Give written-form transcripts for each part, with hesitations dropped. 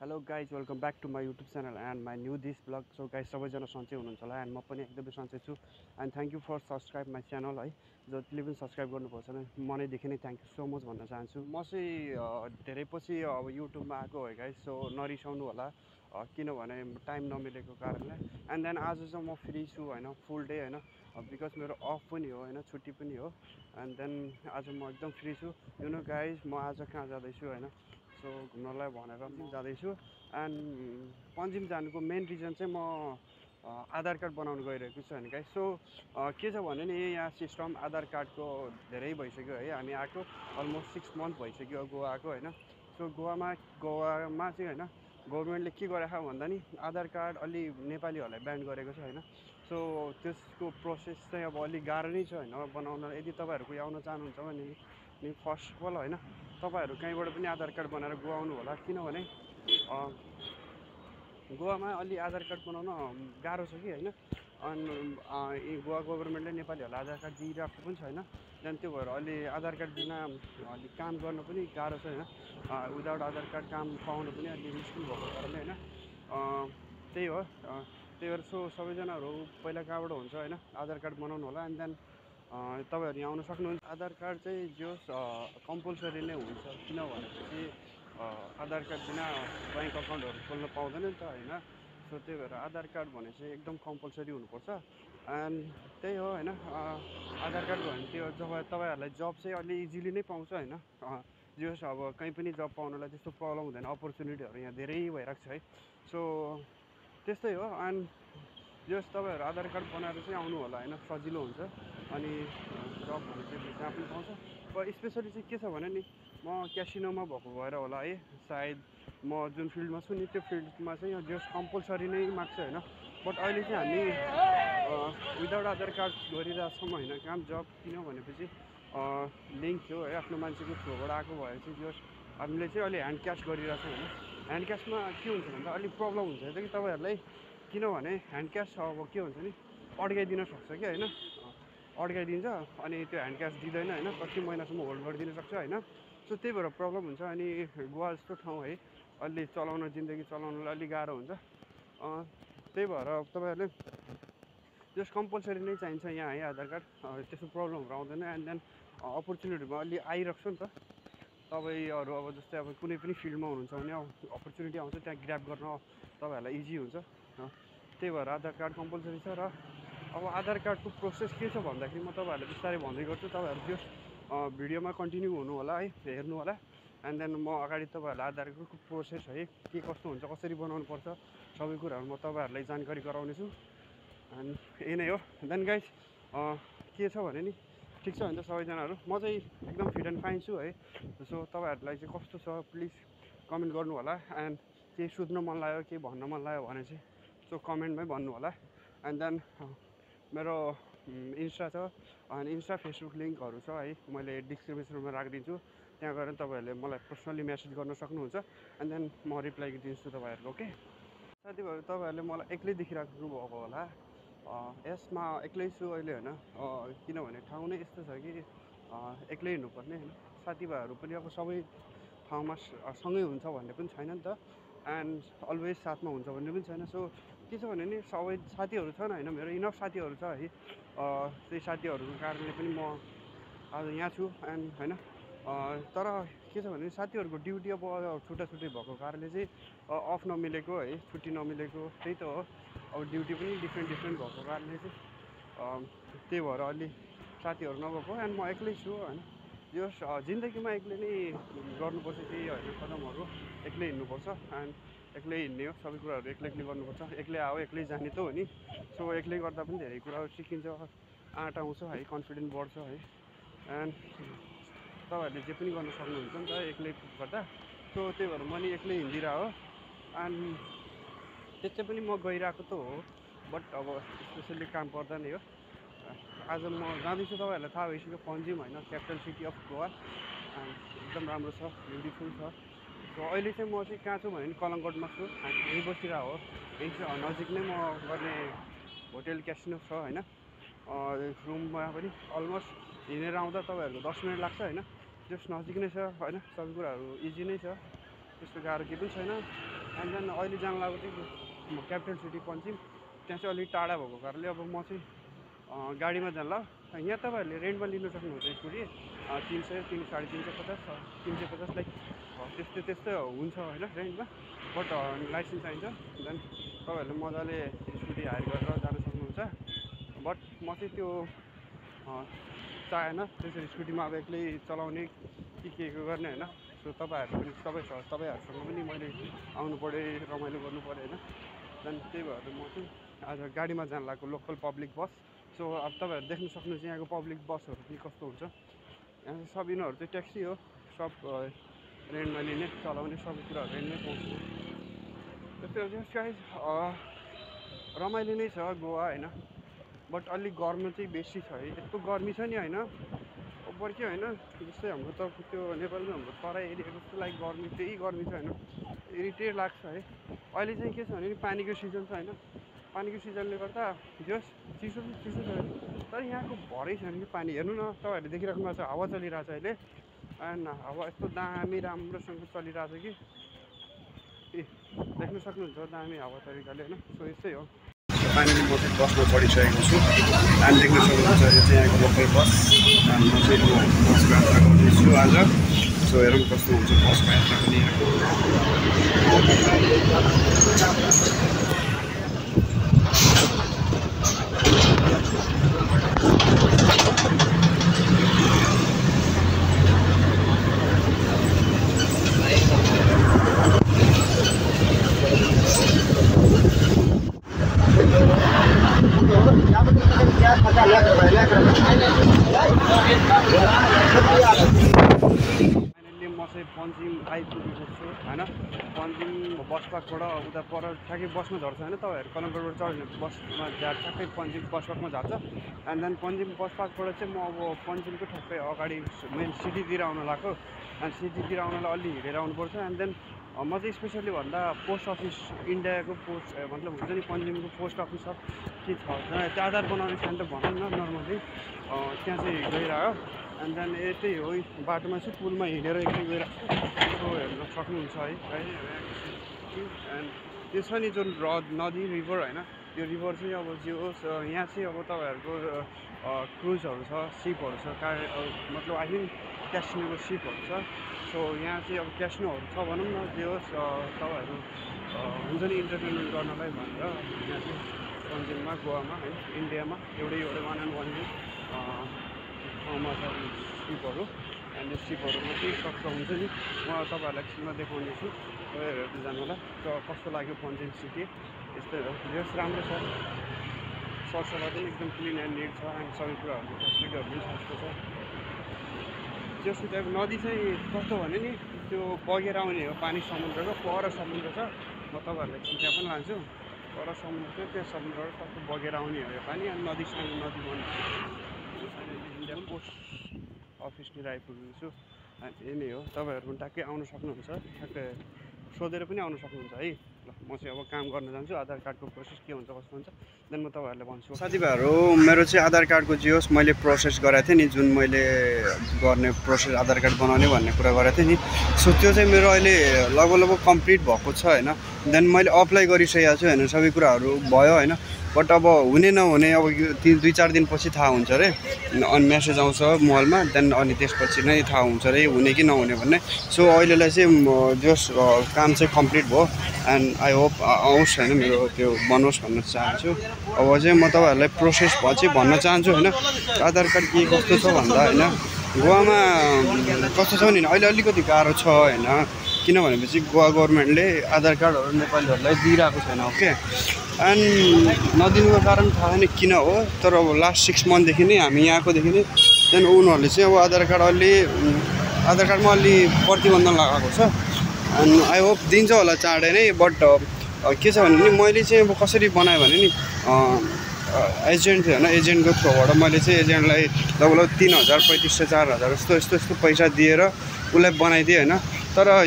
Hello guys welcome back to my YouTube channel and my new this blog. So guys सबैजना सन्चै हुनुहुन्छ होला and म पनि एकदमै सन्चै छु and thank you for subscribe my channel है। जतिले पनि सब्सक्राइब गर्नुभएको छ मनैदेखि नै थ्याङ्क यू सो मच भन्न चाहन्छु। म चाहिँ धेरै पछि अब युट्युबमा आएको हो गाइज, सो नरिसाउनु होला किनभने टाइम नमिलेको कारणले। एन्ड देन आज चाहिँ म फ्री छु होइन, फुल डे होइन, बिकज मेरो अफ पनि हो होइन, छुट्टी पनि हो। एन्ड देन आज म एकदम फ्री छु। यु नो गाइज म आज कहाँ जाँदैछु होइन, सो घुम्नलाई भनेर म जाँदैछु। एन्ड पन्जिम जानुको मेन रिजन चाहिँ म आधार कार्ड बनाउनु गइरहेको छु होइन गाइस। सो के छ भने नि यहाँ सिस्टम आधार कार्डको धेरै भइसक्यो है, हामी आएको अलमोस्ट 6 मन्थ भइसक्यो गोवा आएको होइन। सो गोवामा चाहिँ होइन गभर्मेन्टले के गरेको भन्दा नि आधार कार्ड अलि नेपालीहरूलाई ब्यान गरेको छ होइन। सो त्यसको प्रोसेस चाहिँ अब अलिक गाह्रो नै छ होइन बनाउन। यदि तपाईँहरू कोही आउन चाहनुहुन्छ भने नि फर्स्ट अफ अल होइन तपाईँहरू कहीँबाट पनि आधार कार्ड बनाएर गोवा आउनु होला, किनभने गोवामा अलि आधार कार्ड बनाउन गाह्रो छ कि होइन। अनि गोवा गभर्मेन्टले नेपालीहरूलाई आधार कार्ड दिइरहेको पनि छैन। त्यहाँदेखि त्यो भएर अलि आधार कार्ड बिना अलि काम गर्न पनि गाह्रो छ होइन। विदाउट आधार कार्ड काम पाउनु पनि अलि मुस्किल भएको कारणले होइन त्यही हो। त्यही भएर सो सबैजनाहरू पहिला कहाँबाट हुन्छ होइन आधार कार्ड बनाउनु होला। एन्ड देन तपाईँहरू यहाँ आउन सक्नुहुन्छ। आधार कार्ड चाहिँ जो कम्पलसरी नै हुन्छ, किनभनेपछि आधार कार्ड बिना ब्याङ्क अकाउन्टहरू खोल्न पाउँदैन नि त होइन। सो त्यही भएर आधार कार्ड भने चाहिँ एकदम कम्पलसरी हुनुपर्छ। एन्ड त्यही हो होइन, आधार कार्ड भयो भने त्यो जब तपाईँहरूलाई जब चाहिँ अलि इजिली नै पाउँछ होइन। जस अब कहीँ पनि जब पाउनलाई त्यस्तो प्रब्लम हुँदैन, अपर्च्युनिटीहरू यहाँ धेरै भइरहेको छ है। सो त्यस्तै हो। एन्ड जस तपाईँहरू आधार कार्ड बनाएर चाहिँ आउनु होला होइन, सजिलो हुन्छ। अनि जब भने चाहिँ जहाँ पनि पाउँछ। अब स्पेसली चाहिँ के छ भने नि म क्यासिनोमा भएको भएर होला है, सायद म जुन फिल्डमा छु नि त्यो फिल्डमा चाहिँ जस कम्पलसरी नै माग्छ होइन। बट अहिले चाहिँ हामी विदाउट आधार कार्ड गरिरहेछौँ होइन काम जब, किनभनेपछि लिङ्क थियो है आफ्नो मान्छेको थ्रुबाट आएको भएर चाहिँ जस हामीले चाहिँ अहिले ह्यान्ड क्यास गरिरहेछौँ होइन। ह्यान्ड क्यासमा के हुन्छ भन्दा अलिक प्रब्लम हुन्छ कि तपाईँहरूलाई, किनभने ह्यान्ड क्यास अब के हुन्छ नि अड्काइदिन सक्छ कि होइन, अड्काइदिन्छ अनि त्यो ह्यान्ड क्यास दिँदैन होइन, कति महिनासम्म होल्ड गरिदिन सक्छ होइन। सो त्यही भएर प्रब्लम हुन्छ। अनि गोवा जस्तो ठाउँ है अलि चलाउन जिन्दगी चलाउनलाई अलिक गाह्रो हुन्छ। त्यही भएर तपाईँहरूले जस कम्पलसरी नै चाहिन्छ यहाँ है आधार कार्ड, त्यस्तो प्रब्लमहरू आउँदैन। एन्ड देन अपर्च्युनिटीमा अलि आइरहेको छ नि त। तपाईँहरू अब जस्तै अब कुनै पनि फिल्डमा हुनुहुन्छ भने अपर्च्युनिटी आउँछ, त्यहाँ ग्र्याब गर्न तपाईँहरूलाई इजी हुन्छ। त्यही भएर आधार कार्ड कम्पलसरी छ। र अब आधार कार्डको प्रोसेस के छ भन्दाखेरि म तपाईँहरूलाई बिस्तारै भन्दै गर्छु, तपाईँहरू त्यो भिडियोमा कन्टिन्यू हुनु होला है, हेर्नु होला। एन्ड देन म अगाडि तपाईँहरूलाई आधार कार्डको प्रोसेस है के कस्तो हुन्छ, कसरी बनाउनु पर्छ, सबै कुराहरू म तपाईँहरूलाई जानकारी गराउनेछु। एन्ड यही नै हो। देन गाइज के छ भने नि ठिक छ भने त सबैजनाहरू, म चाहिँ एकदम फिट एन्ड फाइन छु है। सो तपाईँहरूलाई चाहिँ कस्तो छ प्लिज कमेन्ट गर्नु होला। एन्ड केही सोध्न मन लाग्यो, केही भन्न मन लाग्यो भने चाहिँ सो कमेन्टमै भन्नु होला। एन्ड देन मेरो इन्स्टा छ अनि इन्स्टा फेसबुक लिङ्कहरू छ है, मैले डिस्क्रिप्सनमा राखिदिन्छु। त्यहाँ गएर तपाईँहरूले मलाई पर्सनली मेसेज गर्न सक्नुहुन्छ। एन्ड देन म रिप्लाई दिन्छु तपाईँहरूको। ओके साथीभाइ, तपाईँहरूले मलाई एक्लै देखिराख्नु भएको होला। यसमा एक्लै छु अहिले होइन, किनभने ठाउँ नै यस्तो छ कि एक्लै हिँड्नुपर्ने होइन। साथीभाइहरू पनि अब सबै ठाउँमा सँगै हुन्छ भन्ने पनि छैन नि त। एन्ड अलवेज साथमा हुन्छ भन्ने पनि छैन। सो के छ भने नि सबै साथीहरू छन् होइन, मेरो इनफ साथीहरू छ है। त्यही साथीहरूको कारणले पनि म आज यहाँ छु। एन्ड होइन तर के छ भने साथीहरूको ड्युटी अब छुट्टा छुट्टै भएको कारणले चाहिँ अफ नमिलेको है, छुट्टी नमिलेको, त्यही त हो। अब ड्युटी पनि डिफ्रेन्ट भएको कारणले चाहिँ त्यही भएर अलि साथीहरू नभएको। एन्ड म एक्लै छु होइन। यो जिन्दगीमा एक्लै नै गर्नुपर्छ केही होइन, कदमहरू एक्लै हिँड्नुपर्छ। एन्ड एक्लै हिँड्ने हो, सबै कुराहरू एक्लै गर्नुपर्छ। एक्लै आयो एक्लै जाने त हो नि। सो एक्लै गर्दा पनि धेरै कुराहरू सिकिन्छ, आँट आउँछ है, कन्फिडेन्ट बढ्छ है। एन्ड तपाईँहरूले जे पनि गर्न सक्नुहुन्छ नि त एक्लै गर्दा। सो त्यही भएर म नि एक्लै हिँडिरहेको हो। एन्ड त्यसै पनि म गइरहेको त हो, बट अब स्पेसल्ली काम पर्दा नै हो। आज म जाँदैछु, तपाईँहरूलाई थाहा भइसक्यो पन्जिम होइन, capital city of Goa. And एकदम राम्रो छ, ब्युटिफुल छ। सो अहिले चाहिँ म चाहिँ कहाँ छु भने नि कलङ्गोटमा छु, यहीँ बसिरहेको हो। यहीँ नजिक नै म गर्ने होटेल क्यासिनो छ होइन। रुममा पनि अलमोस्ट हिँडेर आउँदा तपाईँहरूको 10 मिनट लाग्छ होइन। जस नजिक नै छ होइन, सबै कुराहरू इजी नै छ, त्यस्तो गाह्रो केही पनि छैन। एन्ड देन अहिले जान लागेको चाहिँ क्यापिटल सिटी पन्जिम, त्यहाँ चाहिँ अलिक टाढा भएको कारणले अब म चाहिँ गाडीमा जान्ला। यहाँ तपाईँहरूले रेन्टमा लिनु सक्नुहुन्छ स्कुटी 300, 350, 350 लाइक त्यस्तै हुन्छ होइन रेन्टमा। बट लाइसेन्स चाहिन्छ। देन तपाईँहरूले मजाले स्कुटी हायर गरेर जान सक्नुहुन्छ। बट म चाहिँ त्यो चाहेन त्यसरी स्कुटीमा अब एक्लै चलाउने के गर्ने होइन। सो तपाईँहरू पनि तपाईँहरूसँग पनि मैले आउनु पऱ्यो, रमाइलो गर्नु पऱ्यो होइन। देन त्यही भएर म चाहिँ आज गाडीमा जान लागेको लोकल पब्लिक बस। सो अब तपाईँहरू देख्न सक्नुहुन्छ यहाँको पब्लिक बसहरू पनि कस्तो हुन्छ। यहाँ सब यिनीहरू चाहिँ ट्याक्सी हो, सब रेन्टमा लिने चलाउने सबै कुराहरू रेन्टमै पाउँछ। त्यस्तै रमाइलो नै छ गोवा होइन। बट अलिक गर्मी चाहिँ बेसी छ है, यस्तो गर्मी छ नि होइन ओभर के होइन। जस्तै हाम्रो त त्यो नेपालमा हाम्रो तराई एरिया जस्तो लाइक गर्मी त्यही गर्मी छ होइन, इरिटेट लाग्छ है। अहिले चाहिँ के छ भने पानीको सिजन छ होइन, पानीको सिजनले गर्दा जस चिसो छ होइन। तर यहाँको भरै छैन कि पानी हेर्नु न, तपाईँहरूले देखिराख्नु भएको छ हावा चलिरहेको छ अहिले। एन्ड हावा यस्तो दामी राम्रोसँग चलिरहेको छ कि देख्न सक्नुहुन्छ दामी हावा तरिकाले होइन। सो यस्तै हो। फाइनली म चाहिँ बसमा चढिसकेको छु। हामी देख्न सक्नुहुन्छ यो चाहिँ यहाँको लोकल बस। अनि म चाहिँ यो बसको यात्रा गर्दैछु आज। सो हेरौँ कस्तो हुन्छ बसको यात्रा पनि यहाँको। फाइनली म चाहिँ पन्जिम आइपुगेको छु होइन। पन्जिम बस पार्कबाट उता पर ठ्याक्कै बसमा झर्छ होइन। तपाईँहरू कलङ्गरबाट चढ्ने बसमा ठ्याक्कै पन्जिम बस पार्कमा झर्छ। एन्ड देन पन्जिम बस पार्कबाट चाहिँ म अब पन्जिमको ठ्याक्कै अगाडि मेन सिटीतिर आउन लाग्यो। एन्ड सिटीतिर आउनलाई अलि हिँडेर आउनुपर्छ। एन्ड देन म चाहिँ स्पेसल्ली भन्दा पोस्ट अफिस इन्डियाको पोस्ट मतलब हुन्छ नि पन्जिमको पोस्ट अफिस सब के छ त्यो आधार बनाउने सेन्टर भनौँ न नर्मली त्यहाँ चाहिँ गइरह्यो। एन्ड देन यतै हो बाटोमा चाहिँ पुलमा हिँडेर एकछिन गइरहेको छु। सो हेर्न सक्नुहुन्छ है। एन्ड त्यो छ नि जुन नदी रिभर होइन, त्यो रिभर चाहिँ अब जे होस् यहाँ चाहिँ अब तपाईँहरूको क्रुजहरू छ, सिपहरू छ, मतलब आई मिन क्यासिनोको सिपहरू छ। सो यहाँ चाहिँ अब क्यासिनोहरू छ भनौँ न, जे होस् तपाईँहरू हुन्छ नि इन्टरटेनमेन्ट गर्नलाई भनेर यहाँ चाहिँ पन्जिममा गोवामा है इन्डियामा एउटै वान एन्ड ओन्ली ठाउँमा छ सिपहरू। एन्ड यो सिपहरूमा चाहिँ कस्तो हुन्छ नि म तपाईँहरूलाई एकछिनमा देखाउने छु हेर्दै जानुलाई। र कस्तो लाग्यो पन्जिम सिटी यस्तै हो, जस राम्रो छ, सरसफाइ पनि एकदम क्लिन एन्ड निट छ। एन्ड सबै कुराहरूको फेसिलिटीहरू पनि सस्तो छ। त्यसको चाहिँ नदी चाहिँ कस्तो भने नि त्यो बगेर आउने हो पानी समुद्रको पर समुद्र छ। म तपाईँहरूलाई एकछिन त्यहाँ पनि लान्छु। पर समुद्र थियो त्यहाँ समुद्रबाट कस्तो बगेर आउने हो यो पानी। अनि नदी सानो नदी बन्नु इन्डिया पोस्ट अफिसतिर आइपुगेको छु। यही नै हो, तपाईँहरू पनि ट्याक्कै आउनु सक्नुहुन्छ, ट्याक्कै सोधेर पनि आउनु सक्नुहुन्छ है। ल म चाहिँ अब काम गर्न जान्छु। आधार कार्डको प्रोसेस के हुन्छ कस्तो हुन्छ देन म तपाईँहरूलाई भन्छु। साथीभाइहरू मेरो चाहिँ आधार कार्डको जे होस् मैले प्रोसेस गराएको थिएँ नि, जुन मैले गर्ने प्रोसेस आधार कार्ड बनाउने भन्ने कुरा गरेको थिएँ नि। सो त्यो चाहिँ मेरो अहिले लगभग कम्प्लिट भएको छ होइन। देन मैले अप्लाई गरिसकेको छु होइन, सबै कुराहरू भयो होइन। बट अब हुने नहुने अब 2-4 दिनपछि थाहा हुन्छ अरे। अनि मेसेज आउँछ मोबाइलमा, देन अनि त्यसपछि नै थाहा हुन्छ अरे हुने कि नहुने भन्ने। सो अहिलेलाई चाहिँ जस काम चाहिँ कम्प्लिट भयो। एन्ड आई होप आओस् होइन, मेरो त्यो बनोस् भन्न चाहन्छु। अब चाहिँ म तपाईँहरूलाई प्रोसेस चाहिँ भन्न चाहन्छु होइन। आधार कार्ड के कस्तो छ भन्दा होइन, गोवामा कस्तो छ भने अहिले अलिकति गाह्रो छ होइन। किनभनेपछि गोवा गभर्मेन्टले आधार कार्डहरू नेपालीहरूलाई दिइरहेको छैन। ओके, एन्ड नदिनुको कारण थाहा छैन किन हो, तर अब लास्ट 6 मन्थदेखि नै हामी यहाँकोदेखि नै देन उनीहरूले चाहिँ अब आधार कार्डमा अलि प्रतिबन्धन लगाएको छ। एन्ड आई होप दिन्छ होला चाँडै नै। बट के छ भने नि मैले चाहिँ अब कसरी बनाएँ भने नि एजेन्ट थियो होइन, एजेन्टको थ्रुबाट मैले चाहिँ एजेन्टलाई लगभग 3000, 3500, 4000 यस्तो पैसा दिएर उसलाई बनाइदिएँ होइन। तर अब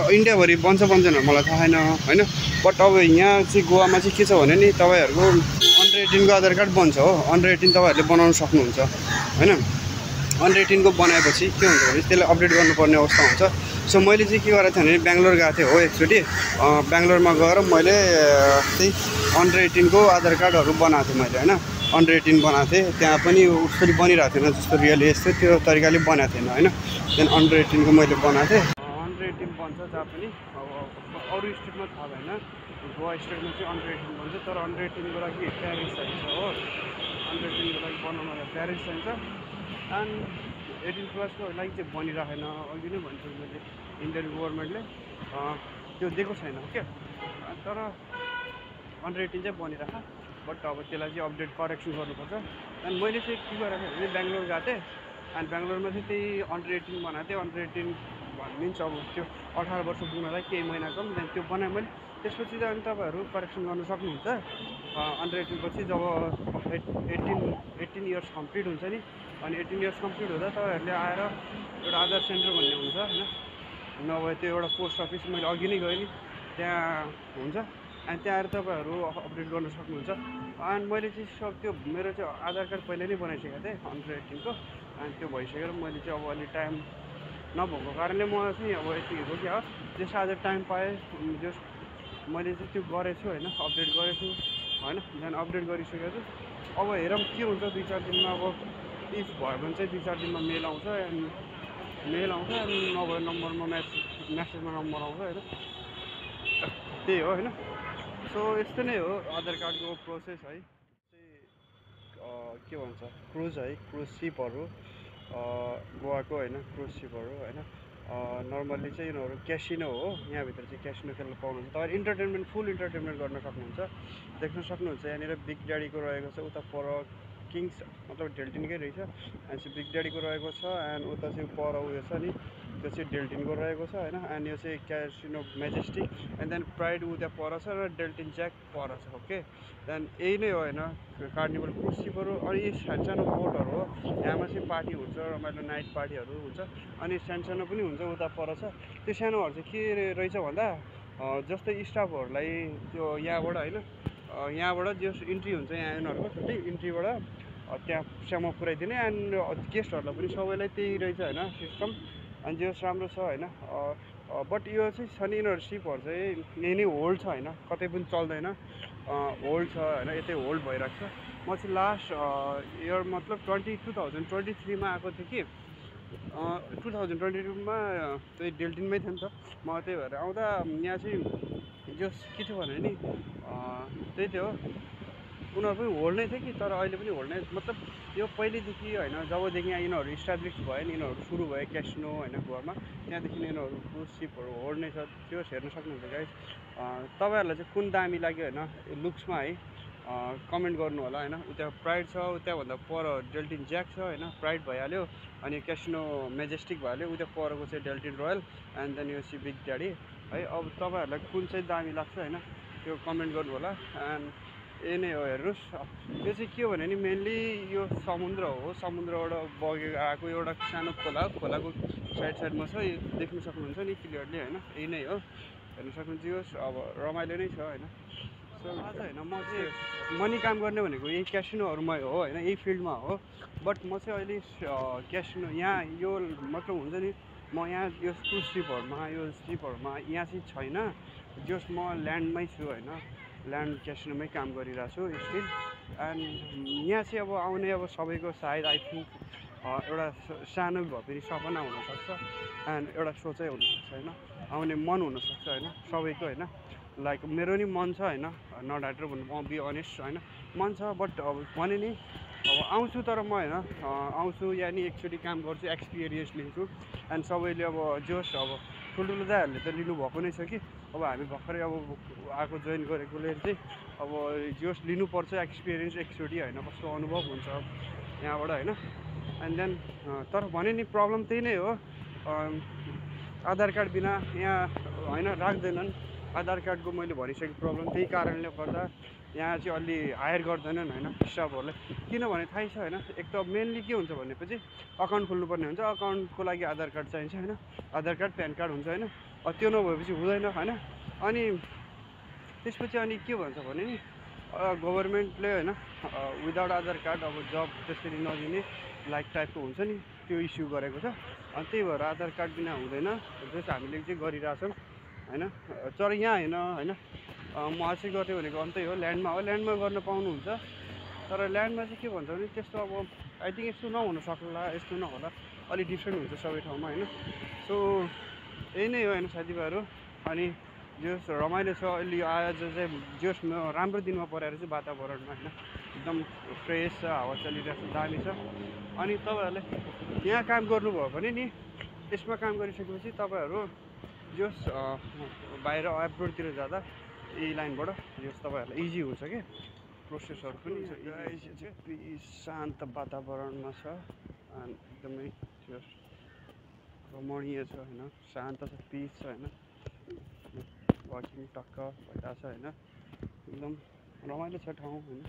इन्डियाभरि बन्छ बन्दैन मलाई थाहा छैन होइन। बट अब यहाँ चाहिँ गोवामा चाहिँ के छ भने नि तपाईँहरूको अन्डर 18 को आधार कार्ड बन्छ हो। अन्डर 18 तपाईँहरूले बनाउन सक्नुहुन्छ होइन। अन्डर 18 को बनाएपछि के हुन्छ भने त्यसलाई अपडेट गर्नुपर्ने अवस्था हुन्छ। सो मैले चाहिँ के गरेको थिएँ भने बेङ्गलोर गएको थिएँ हो एकचोटि। बेङ्गलोरमा गएर मैले त्यही अन्डर 18 को आधार कार्डहरू बनाएको थिएँ मैले होइन। अन्डर 18 बनाएको थिएँ, त्यहाँ पनि उसरी बनिरहेको थिएन जस्तो रियल एज थियो त्यो तरिकाले बनाएको थिएन होइन। त्यहाँदेखि अन्डर 18 को मैले बनाएको थिएँ। अन्डर 18 बन्छ जहाँ पनि, अब अरू स्टेटमा थाहा भएन, गोवा स्टेटमा चाहिँ अन्डर 18 बन्छ। तर अन्डर 18 को लागि प्यारेन्ट्स चाहिन्छ हो। अन्डर 18 को लागि बनाउनलाई प्यारेन्ट्स चाहिन्छ। एन्ड 18+ को लागि चाहिँ बनिराखेन। अघि नै भन्छु मैले, इन्डियन गभर्मेन्टले त्यो दिएको छैन क्या। तर अन्डर 18 चाहिँ बनिराख, बट अब त्यसलाई चाहिँ अपडेट करेक्सन गर्नुपर्छ। अनि मैले चाहिँ के गरेको थिएँ भने बेङ्गलोर गएको थिएँ। अनि बेङ्गलोरमा चाहिँ त्यही अन्डर 18 बनाएको थिएँ। अन्डर 18 मिन्स अब त्यो 18 वर्ष पुग्नलाई केही महिना कम, त्यहाँदेखि त्यो बनाएँ मैले। त्यसपछि चाहिँ अनि तपाईँहरू करेक्सन गर्न सक्नुहुन्छ। अन्डर 18 पछि जब 18 इयर्स कम्प्लिट हुन्छ नि, अनि 18 इयर्स कम्प्लिट हुँदा तपाईँहरूले आएर एउटा आधार सेन्टर भन्ने हुन्छ होइन, नभए त्यो एउटा पोस्ट अफिस मैले अघि नै गएँ नि त्यहाँ हुन्छ। अनि त्यहाँ आएर तपाईँहरू अपडेट गर्न सक्नुहुन्छ। अनि मैले चाहिँ त्यो मेरो चाहिँ आधार कार्ड पहिला नै बनाइसकेको थिएँ अन्डर 18 को। अनि त्यो भइसकेर मैले चाहिँ अब अलि टाइम नभएको कारणले म चाहिँ अब यति हो क्या हो, जस आज टाइम पाएँ जस मैले चाहिँ त्यो गरेछु होइन, अपडेट गरेछु होइन। त्यहाँदेखि अपडेट गरिसकेको छु। अब हेरौँ के हुन्छ 2-4 दिनमा। अब इफ भयो भने चाहिँ 2-4 दिनमा मेल आउँछ। अनि मेल आउँछ, अनि नभए नम्बरमा मेसेजमा नम्बर आउँछ होइन। त्यही हो होइन। सो यस्तो नै हो आधार कार्डको प्रोसेस है। के भन्छ क्रुज है, क्रुज सिपहरू गोवाको होइन, क्रुज सिपहरू होइन। नर्मल्ली चाहिँ यिनीहरू क्यासिनो हो, यहाँभित्र चाहिँ क्यासिनो खेल्न पाउनुहुन्छ। तपाईँ इन्टरटेनमेन्ट फुल इन्टरटेनमेन्ट गर्न सक्नुहुन्छ। देख्न सक्नुहुन्छ यहाँनिर बिग ड्याडीको रहेको छ, उता पर किङ्स मतलब डेल्टिनकै रहेछ। एन्ड चाहिँ बिग ड्याडीको रहेको छ। एन्ड उता चाहिँ पर उयो छ नि, त्यो चाहिँ डेल्टिनको रहेको छ होइन। एन्ड यो चाहिँ Casino Majestic. And then Pride उता पर छ र डेल्टिन ज्याक पर छ। ओके, देन यही नै हो होइन कार्निभल क्रुज सिपहरू। अनि यी सानो बोटहरू हो, यहाँमा चाहिँ पार्टी हुन्छ, रमाइलो नाइट पार्टीहरू हुन्छ। अनि सानो पनि हुन्छ, उता पर छ। त्यो सानोहरू चाहिँ के रहेछ भन्दा जस्तै स्टाफहरूलाई त्यो यहाँबाट होइन, यहाँबाट जस इन्ट्री हुन्छ यहाँ यिनीहरूको छुट्टै इन्ट्रीबाट त्यहाँसम्म पुऱ्याइदिने। एन्ड गेस्टहरूलाई पनि सबैलाई त्यही रहेछ होइन सिस्टम। अनि जस राम्रो छ होइन। बट यो चाहिँ छ नि यिनीहरू सिपहरू चाहिँ यही नै होल्ड छ होइन, कतै पनि चल्दैन, होल्ड छ होइन, यतै होल्ड भइरहेको छ। म चाहिँ लास्ट इयर मतलब 2023मा आएको थिएँ कि 2022मा त्यही डेल्टिनमै थियो नि त म। त्यही भएर आउँदा यहाँ चाहिँ जस के थियो भने नि त्यही थियो, उनीहरू पनि होल्ड नै थियो कि। तर अहिले पनि होल्ड नै मतलब यो पहिल्यैदेखि होइन, जबदेखि यहाँ यिनीहरू इस्टाब्लिस भयो नि, यिनीहरू सुरु भयो क्यासिनो होइन गोवामा, त्यहाँदेखि यिनीहरू क्रुज सिपहरू होल्ड नै छ। त्यो हेर्न सक्नुहुन्छ गाइस। तपाईँहरूलाई चाहिँ कुन दामी लाग्यो होइन लुक्समा है, कमेन्ट गर्नु होला होइन। उता प्राइड छ, त्यहाँभन्दा पर डेल्टिन ज्याक छ होइन, प्राइड भइहाल्यो। अनि क्यासिनो मेजेस्टिक भइहाल्यो, उता परको चाहिँ डेल्टिन रोयल। एन्ड देन यो चाहिँ बिग ड्याडी है। अब तपाईँहरूलाई कुन चाहिँ दामी लाग्छ होइन त्यो कमेन्ट गर्नु होला। एन्ड यही नै हो हेर्नुहोस्। यो चाहिँ के हो भने नि मेनली यो समुद्र हो, समुद्रबाट बगेर आएको एउटा सानो खोला, खोलाको साइडमा छ, यो देख्न सक्नुहुन्छ नि क्लियरली होइन। यही नै हो, हेर्न सक्नुहुन्छ। यो अब रमाइलो नै छ होइन। सो आज होइन म चाहिँ मनी काम गर्ने भनेको यही क्यासिनोहरूमा हो होइन, यही फिल्डमा हो। बट म चाहिँ अहिले क्यासिनो यहाँ यो मतलब हुन्छ नि, म यहाँ यो क्रुज सिपहरूमा यो सिपहरूमा यहाँ चाहिँ छैन, जस म ल्यान्डमै छु होइन, ल्यान्ड क्यासिनोमै काम गरिरहेको छु स्टिल। एन्ड यहाँ चाहिँ अब आउने अब सबैको सायद आई थिङ्क एउटा सानो भए पनि सपना हुनसक्छ। एन्ड एउटा सोचै हुनसक्छ होइन, आउने मन हुनसक्छ होइन सबैको होइन। लाइक मेरो नि मन छ होइन, नट ह्याटर भन्नु बी अनेस्ट होइन, मन छ। बट अब भने नि अब आउँछु, तर म होइन आउँछु यहाँ नि एकचोटि काम गर्छु, एक्सपिरियन्स लिन्छु। एन्ड सबैले अब जोस् अब ठुल्ठुलो दाइहरूले त लिनुभएको नै छ कि। अब हामी भर्खरै अब आएको जोइन गरेकोले चाहिँ अब जोस् लिनुपर्छ एक्सपिरियन्स एकचोटि होइन, कस्तो अनुभव हुन्छ यहाँबाट होइन। एन्ड देन तर भने नि प्रब्लम त्यही नै हो, आधार कार्ड बिना यहाँ होइन राख्दैनन्। आधार कार्डको मैले भनिसकेँ प्रब्लम, त्यही कारणले गर्दा यहाँ चाहिँ अलि हायर गर्दैनन् होइन स्टाफहरूलाई। किनभने थाहै छ होइन, एक त मेनली के हुन्छ भनेपछि अकाउन्ट खोल्नुपर्ने हुन्छ, अकाउन्टको लागि आधार कार्ड चाहिन्छ होइन, आधार कार्ड प्यान कार्ड हुन्छ होइन। त्यो नभएपछि हुँदैन होइन। अनि त्यसपछि अनि के भन्छ भने नि गभर्मेन्टले होइन विदाउट आधार कार्ड अब जब त्यसरी नदिने लाइक टाइपको हुन्छ नि, त्यो इस्यु गरेको छ। त्यही भएर आधार कार्ड बिना हुँदैन जस हामीले चाहिँ गरिरहेछौँ होइन। तर यहाँ होइन म अझै गर्ने भनेको अन्तै हो ल्यान्डमा गर्न पाउनुहुन्छ। तर ल्यान्डमा चाहिँ के भन्छ भने त्यस्तो अब आई थिङ्क यस्तो नहुन सक्ला, यस्तो नहोला, अलिक डिफ्रेन्ट हुन्छ सबै ठाउँमा होइन। सो यही नै हो होइन साथीभाइहरू। अनि जस रमाइलो छ अहिले आज चाहिँ जस राम्रो दिनमा परेर चाहिँ वातावरणमा होइन एकदम फ्रेस छ, हावा चलिरहेको छ, दामी छ। अनि तपाईँहरूले यहाँ काम गर्नुभयो भने नि यसमा काम गरिसकेपछि तपाईँहरू जस बाहिर एब्रोडतिर जाँदा यही लाइनबाट जस तपाईँहरूलाई इजी हुन्छ कि प्रोसेसहरू पनि शान्त वातावरणमा छ अनि एकदमै त्यो रमणीय छ होइन, शान्त छ, पिस छ होइन, वाकिङ टक्क भइरहेको छ होइन, एकदम रमाइलो छ ठाउँ होइन।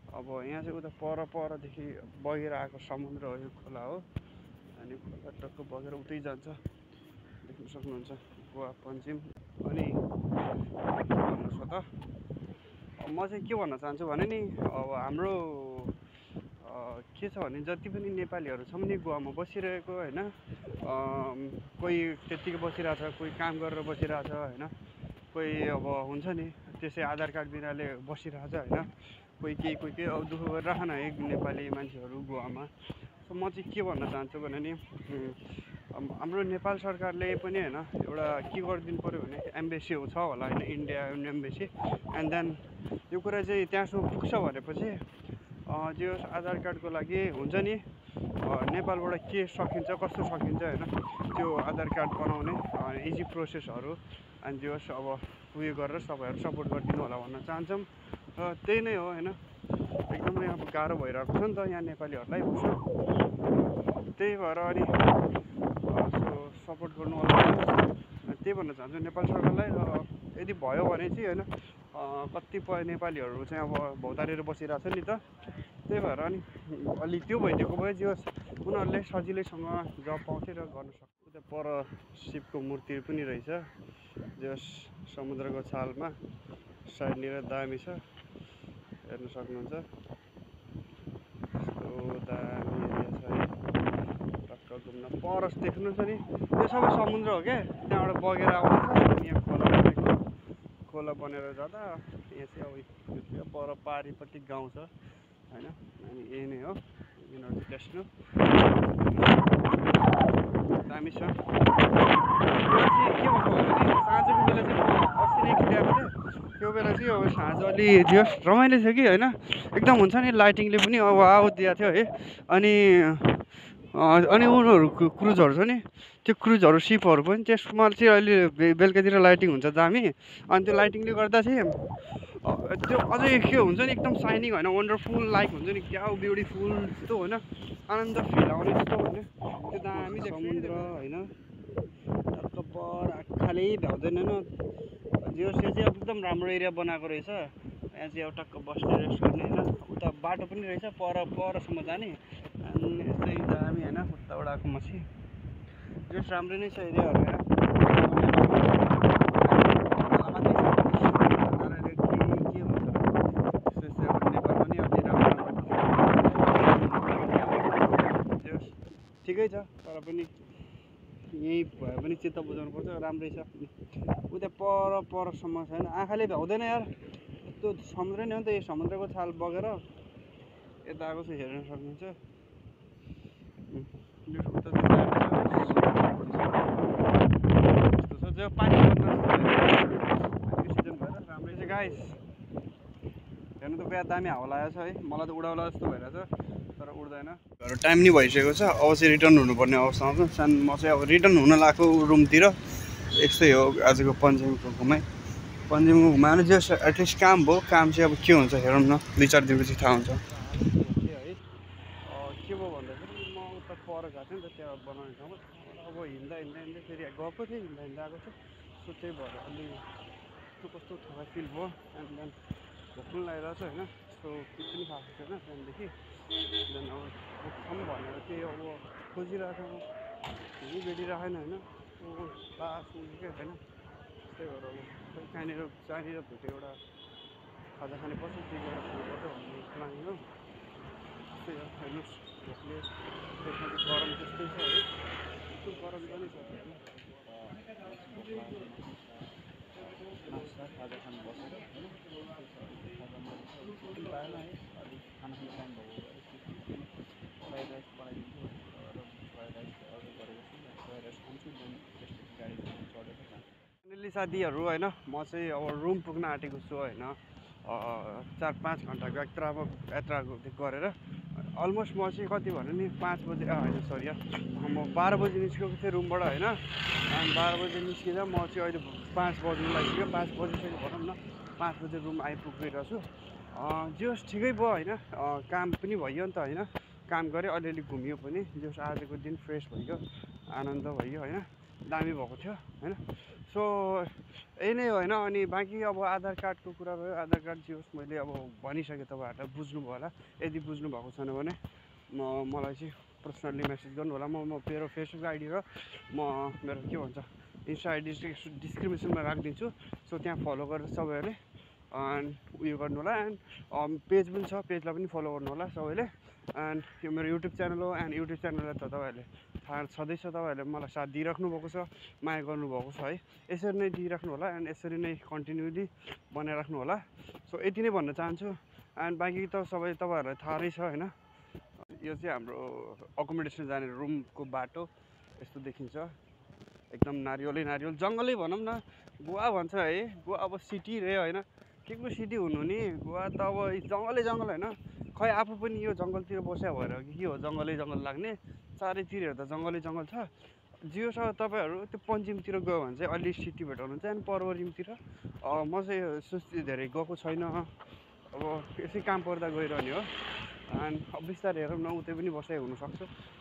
अब यहाँ चाहिँ उता परदेखि बगेर आएको समुद्र हो, यो खोला हो अनि खोला टक्क बगेर उतै जान्छ, देख्न सक्नुहुन्छ गोवा पञ्चिम। अनि के भन्नु छ त, म चाहिँ के भन्न चाहन्छु भने नि अब हाम्रो के छ भने जति पनि नेपालीहरू छौँ नि गोवामा बसिरहेको होइन, कोही त्यत्तिकै बसिरहेछ, कोही काम गरेर बसिरहेछ होइन, कोही अब हुन्छ नि त्यसै आधार कार्ड बिनाले बसिरहेछ होइन, कोही केही अब दुःख गरिरहेको न एक नेपाली मान्छेहरू गोवामा। सो म चाहिँ के भन्न चाहन्छु भने नि हाम्रो नेपाल सरकारले पनि होइन एउटा के गरिदिनु पऱ्यो भने एम्बेसी छ होला होइन, इन्डियन एम्बेसी। एन्ड देन यो कुरा चाहिँ त्यहाँसम्म पुग्छ भनेपछि त्यो आधार कार्डको लागि हुन्छ नि नेपालबाट के सकिन्छ कस्तो सकिन्छ होइन, त्यो आधार कार्ड बनाउने इजी प्रोसेसहरू अनि त्यो अब उयो गरेर तपाईँहरू सपोर्ट गरिदिनु होला भन्न चाहन्छौँ। त्यही नै हो होइन, एकदमै अब गाह्रो भइरहेको छ नि त यहाँ नेपालीहरूलाई बस्नु, त्यही भएर अनि सपोर्ट गर्नु होला त्यही भन्न चाहन्छु नेपाल सरकारलाई। यदि भयो भने चाहिँ होइन कतिपय नेपालीहरू चाहिँ अब भौतारेर बसिरहेको छ नि त, त्यही भएर अनि अलिक त्यो भइदिएको भए जे होस् उनीहरूले सजिलैसँग जब पाउँथे र गर्न सक्छ। उता पर शिवको मूर्ति पनि रहेछ जस समुद्रको छालमा साइडनिर दामी छ, हेर्न सक्नुहुन्छ कस्तो दामी एरिया छ है, टक्क घुम्न परस देख्नुहुन्छ नि यो सबै समुद्र हो क्या, त्यहाँबाट बगेर आउँदैछ यहाँ खोला बनेर जाँदा यहाँ चाहिँ अब पर पारिपट्टि गाउँ छ होइन। अनि यही नै हो यिनीहरू चाहिँ डेस्टिनो दामी छ। के भन्नु भने साँझको बेला चाहिँ म अस्ति नै गएको थिएँ, त्यो बेला चाहिँ अब साँझ अलि जस रमाइलो थियो कि होइन, एकदम हुन्छ नि लाइटिङले पनि अब वाउ दिएको थियो है। अनि उनीहरू क्रुजहरू छ नि त्यो क्रुजहरू सिपहरू पनि त्यसमा चाहिँ अहिले बेलुकातिर लाइटिङ हुन्छ दामी, अनि त्यो लाइटिङले गर्दा चाहिँ त्यो अझै के हुन्छ नि एकदम साइनिङ होइन, वन्डरफुल लाइक हुन्छ नि क्या ब्युटिफुल जस्तो होइन, आनन्द फिल आउने जस्तो होइन, त्यो दामी समुद्र होइन, टक्क पर आँखाले भ्याउँदैन न जो चाहिँ एकदम राम्रो एरिया बनाएको रहेछ। यहाँ चाहिँ अब टक्क बस्ने रेस्ट गर्ने होइन, उता बाटो पनि रहेछ परसम्म जाने अनि यस्तै दामी होइन, उताबाट आएको मान्छे जस राम्रो नै छ एरियाहरू होइन। ठिकै छ तर पनि यहीँ भए पनि चित्त बुझाउनु पर्छ, राम्रै छ। उता परसम्म छैन, आँखाले भ्याउँदैन यार, यस्तो समुद्र नै हो नि त, यो समुद्रको छाल बगेर यता आएको छ हेर्न सक्नुहुन्छ। पानीको सिजन भएर राम्रै छ गाइस, हेर्नु त बिहा दामी हावा लागेको छ है, मलाई त उडाउला जस्तो भइरहेछ तर उड्दैन। टाइम नि भइसकेको छ, अब चाहिँ रिटर्न हुनुपर्ने अवस्थामा छ। म चाहिँ अब रिटर्न हुन लाग्छु रुमतिर। यस्तै हो आजको पञ्चिमको घुमाइ भने जस्ट एटलिस्ट काम भयो, काम चाहिँ अब के हुन्छ हेरौँ न, 2-4 दिनपछि थाहा हुन्छ है। के भयो भन्दाखेरि म उता पर गएको थिएँ नि त त्यहाँ बनाउने ठाउँमा, अब हिँड्दा फेरि गएको थिएँ, हिँड्दा आएको छु। सो त्यही भएर अलि कस्तो थोरै फिल भयो, एन्ड देन भोक पनि लागिरहेको छ होइन, सो केही पनि खाएको छैन त्यहाँदेखि। देन अब भोक भनेर त्यही अब खोजिरहेको छ, हिँडी भेटिरहेन होइन, लास्ट के होइन, त्यही भएर अब खै कहाँनिर भेट्यो एउटा खाजा खाने पर्छ, त्यही गरेर खानुपर्छ भन्ने प्लान हो। त्यही हो हेर्नुहोस् भोकले त्यसमा चाहिँ गरम त्यस्तै छ है, यस्तो गरम पनि छ होइन। नास्ता खाजा खानु बसेर होइन खाजामा छुट्टी पाएन है अलिक खाना खाने टाइम भएको भएर फ्राइड राइस बनाइदिन्छु र फ्राइड राइस अर्डर गरेको छु फ्राइड राइस खान्छु देन त्यसपछि गाडी चढेर जान्छु। फाइनली साथीहरू होइन म चाहिँ अब रुम पुग्न आँटेको छु होइन। 4-5 घन्टाको यात्रा गरेर अलमोस्ट म चाहिँ कति भन्नु नि 5 बजे होइन सरी म 12 बजी निस्केको थिएँ रुमबाट होइन। अनि 12 बजी निस्किँदा म चाहिँ अहिले 5 बज्नु लागिसक्यो 5 बजिसक्यो भनौँ न 5 बजे रुम आइपुगेको छु। जोस् ठिकै भयो होइन। काम पनि भयो नि त होइन। काम गरेँ अलिअलि घुमियो पनि जोस् आजको दिन फ्रेस भयो आनन्द भयो होइन। दामी भएको थियो होइन। सो यही नै होइन। अनि बाँकी अब आधार कार्डको कुरा भयो आधार कार्ड जोस् मैले अब भनिसकेँ तपाईँहरूलाई बुझ्नुभयो होला। यदि बुझ्नु भएको छैन भने मलाई चाहिँ पर्सनल्ली मेसेज गर्नु होला। म मेरो फेसबुक आइडी र मेरो के भन्छ इन्स्टा आइडी डिस्क्रिप्सनमा राखिदिन्छु। सो त्यहाँ फलो गरेर सबैहरूले उयो गर्नु होला। एन्ड पेज पनि छ पेजलाई पनि फलो गर्नु होला सबैले। एन्ड यो मेरो युट्युब च्यानल हो एन्ड युट्युब च्यानललाई त तपाईँहरूले थाहा छँदैछ तपाईँहरूले मलाई साथ दिइराख्नु भएको छ माया गर्नुभएको छ है। यसरी नै दिइराख्नु होला एन्ड यसरी नै कन्टिन्युली बनाइराख्नु होला। सो यति नै भन्न चाहन्छु। एन्ड बाँकी त सबै तपाईँहरूलाई थाहा नै छ होइन। यो चाहिँ हाम्रो अकोमोडेसन जाने रुमको बाटो यस्तो देखिन्छ एकदम नारियल जङ्गलै भनौँ न। गोवा भन्छ है गोवा अब सिटी रे होइन के को सिटी हुनु नि गोवा त अब जङ्गलै होइन। खै आफू पनि यो जङ्गलतिर बस्या भएर के हो जङ्गलै लाग्ने चारैतिर हेर्दा जङ्गलै छ। जियो छ तपाईँहरू त्यो पश्चिमतिर गयो भने चाहिँ अलि सिटी भेटाउनुहुन्छ अनि पर्वरिमतिर म चाहिँ यस्तो धेरै गएको छैन। अब यसै काम पर्दा गइरहने हो। एन्ड अब बिस्तारै हेरौँ न उतै पनि बसाइ हुनसक्छ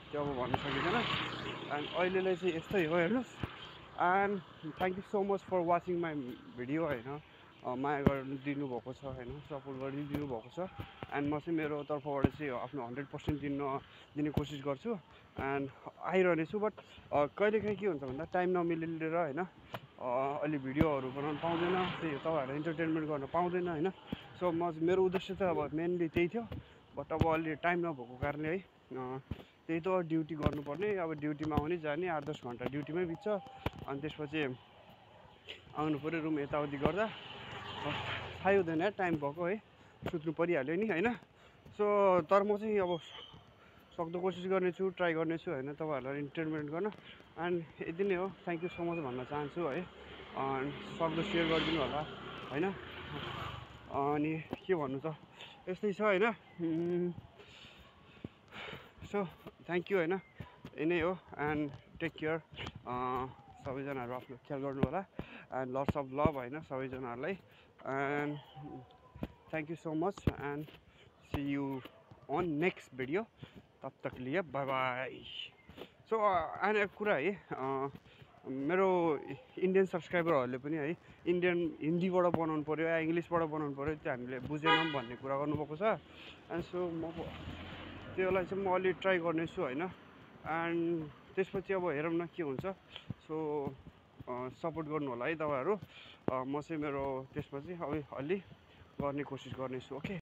त्यो अब भन्न सकिँदैन। एन्ड अहिलेलाई चाहिँ यस्तै हो हेर्नुहोस्। And thank you so much for watching my video होइन। माया गरिदिनु भएको छ होइन सपोर्ट गरिदिनु भएको छ। एन्ड म चाहिँ मेरो तर्फबाट चाहिँ आफ्नो 100% दिने कोसिस गर्छु एन्ड आइरहनेछु। बट कहिलेकाहीँ के हुन्छ भन्दा टाइम नमिलेर होइन अलि भिडियोहरू बनाउनु पाउँदैन त्यही हो तपाईँहरूलाई इन्टरटेनमेन्ट गर्न पाउँदैन होइन। सो मेरो उद्देश्य त अब मेनली त्यही थियो। बट अब अलि टाइम नभएको कारणले है त्यही त ड्युटी गर्नुपर्ने अब ड्युटीमा आउने जाने 8-10 घन्टा ड्युटीमै बित्छ। अनि त्यसपछि आउनु पऱ्यो रुम यताउति गर्दा थाहै हुँदैन टाइम भएको है सुत्नु परिहाल्यो नि होइन। सो तर म चाहिँ अब सक्दो कोसिस गर्नेछु ट्राई गर्नेछु होइन तपाईँहरूलाई इन्टरटेनमेन्ट गर्न। एन्ड यति नै हो थ्याङ्क यू सो मच भन्न चाहन्छु है। सक्दो सेयर गरिदिनु होला होइन। अनि के भन्नु त यस्तै छ होइन। सो थ्याङ्क यू होइन यही नै हो। एन्ड टेक केयर सबैजनाहरू आफ्नो ख्याल गर्नु होला। एन्ड लट्स अफ लभ होइन सबैजनाहरूलाई। And thank you so much and see you on next video तब तक लिए बाई बाई। सो अनि एक कुरा है मेरो इन्डियन सब्सक्राइबरहरूले पनि है हिन्दीबाट बनाउनु पऱ्यो या इङ्ग्लिसबाट बनाउनु पऱ्यो त्यो हामीले बुझेनौँ भन्ने कुरा गर्नुभएको छ। एन्ड सो म त्योलाई चाहिँ म अलि ट्राई गर्नेछु होइन। एन्ड त्यसपछि अब हेरौँ न के हुन्छ। सो सपोर्ट गर्नु होला है तपाईँहरू। म चाहिँ मेरो त्यसपछि अलि गर्ने कोसिस गर्नेछु ओके।